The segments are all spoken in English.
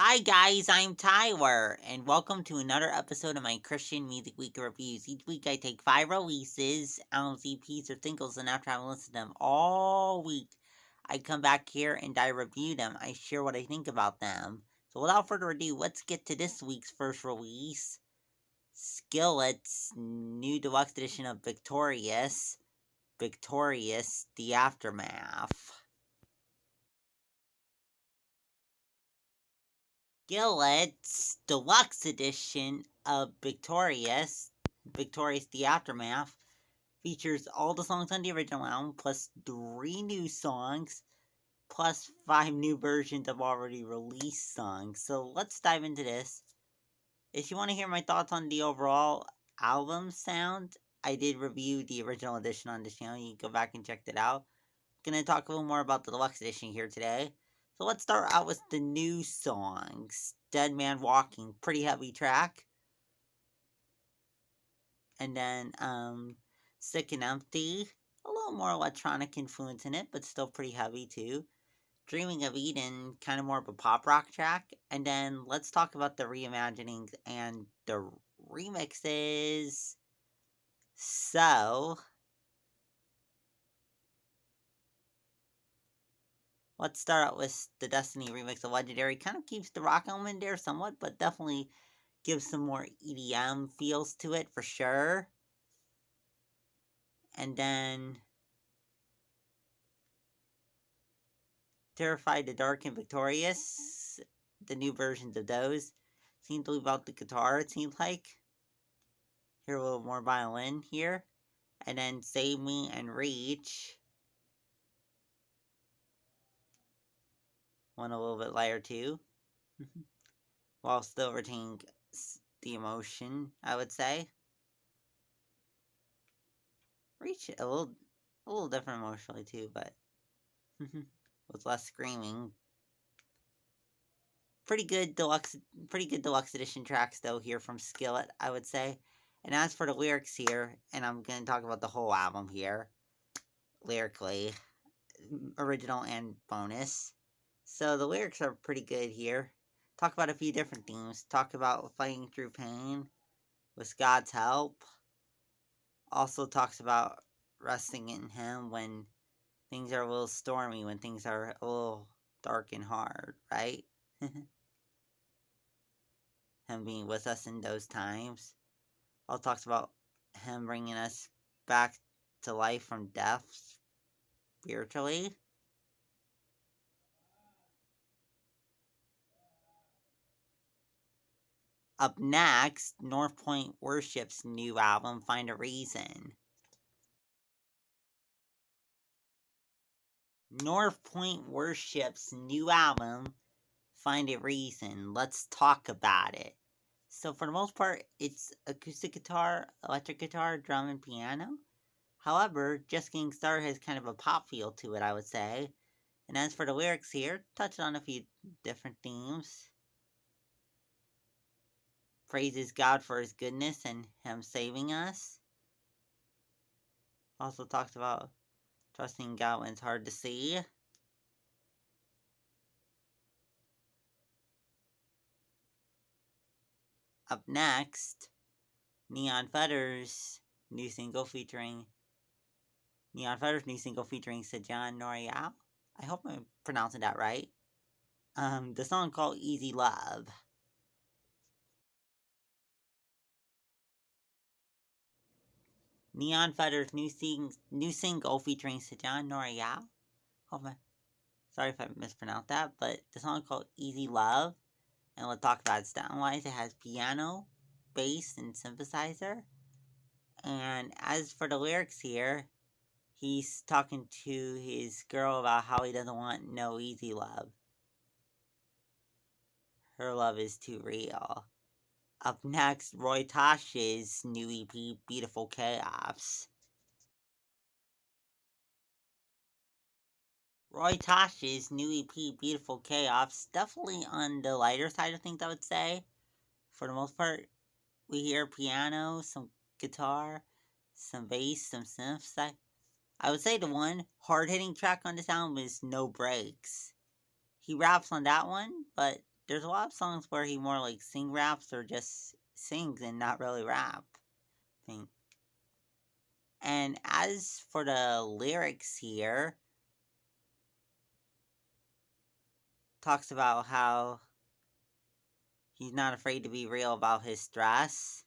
Hi guys, I'm Tyler, and welcome to another episode of my Christian Music Week reviews. Each week I take 5 releases, albums, EPs, or singles, and after I've listened to them all week, I come back here and I review them. I share what I think about them. So without further ado, let's get to this week's first release. Skillet's new deluxe edition of Victorious, The Aftermath. Skillet's deluxe edition of Victorious The Aftermath, features all the songs on the original album, plus 3 new songs, plus 5 new versions of already released songs. So let's dive into this. If you want to hear my thoughts on the overall album sound, I did review the original edition on the channel. You can go back and check that out. I'm going to talk a little more about the deluxe edition here today. So let's start out with the new songs. Dead Man Walking, pretty heavy track. And then Sick and Empty, a little more electronic influence in it, but still pretty heavy too. Dreaming of Eden, kind of more of a pop rock track. And then let's talk about the reimaginings and the remixes. So let's start out with the Destiny remix of Legendary. Kind of keeps the rock element there somewhat, but definitely gives some more EDM feels to it for sure. And then Terrified, the Dark, and Victorious, the new versions of those. Seem to leave out the guitar, it seems like. Hear a little more violin here. And then Save Me and Reach. One a little bit lighter too. While still retaining the emotion, I would say. Reach a little different emotionally too, but with less screaming. Pretty good deluxe edition tracks though here from Skillet, I would say. And as for the lyrics here, and I'm gonna talk about the whole album here, lyrically, original and bonus. So the lyrics are pretty good here. Talk about a few different themes. Talk about fighting through pain with God's help. Also talks about resting in Him when things are a little stormy, when things are a little dark and hard, right? Him being with us in those times. Also talks about Him bringing us back to life from death spiritually. Up next, North Point Worship's new album, Find a Reason. North Point Worship's new album, Find a Reason. Let's talk about it. So, for the most part, it's acoustic guitar, electric guitar, drum, and piano. However, Just Getting Started has kind of a pop feel to it, I would say. And as for the lyrics here, touched on a few different themes. Praises God for His goodness and Him saving us. Also talks about trusting God when it's hard to see. Up next, Neon Feather's new single featuring Sajan Nauriyal. I hope I'm pronouncing that right. The song called Easy Love. Neon Feather's new single featuring Sajan Nauriyal. Sorry if I mispronounced that, but the song called Easy Love. And we'll talk about it sound-wise. It has piano, bass, and synthesizer. And as for the lyrics here, he's talking to his girl about how he doesn't want no easy love. Her love is too real. Up next, Roy Tosh's new EP, Beautiful Chaos. Roy Tosh's new EP, Beautiful Chaos, definitely on the lighter side of things, I would say. For the most part, we hear piano, some guitar, some bass, some synths. I would say the one hard-hitting track on this album is No Breaks. He raps on that one, but there's a lot of songs where he more like sing raps or just sings and not really rap. I think. And as for the lyrics here, talks about how he's not afraid to be real about his stress,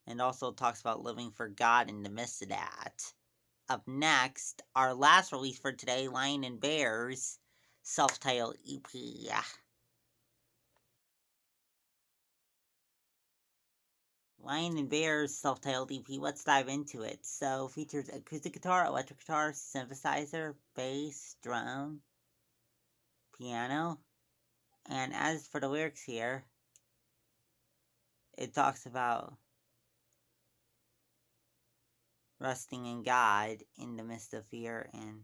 and also talks about living for God in the midst of that. Up next, our last release for today, Lion and Bear's self-titled EP. Lion and Bear's self-titled EP, let's dive into it. So, features acoustic guitar, electric guitar, synthesizer, bass, drum, piano. And as for the lyrics here, it talks about resting in God in the midst of fear and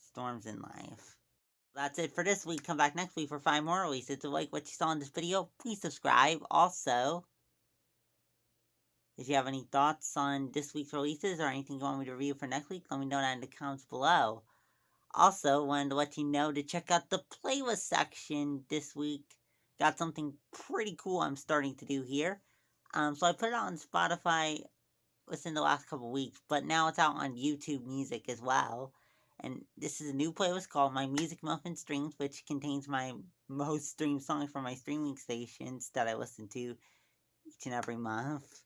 storms in life. That's it for this week. Come back next week for 5 more releases. If you like what you saw in this video, please subscribe. Also, if you have any thoughts on this week's releases or anything you want me to review for next week, let me know that in the comments below. Also, wanted to let you know to check out the playlist section this week. Got something pretty cool I'm starting to do here. So I put it on Spotify within the last couple weeks, but now it's out on YouTube Music as well. And this is a new playlist called My Music Muffin Streams, which contains my most streamed songs from my streaming stations that I listen to each and every month.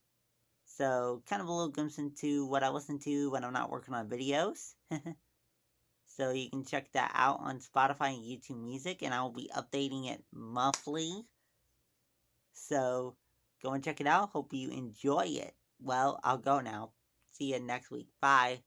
So, kind of a little glimpse into what I listen to when I'm not working on videos. So, you can check that out on Spotify and YouTube Music, and I will be updating it monthly. So, go and check it out. Hope you enjoy it. Well, I'll go now. See you next week. Bye.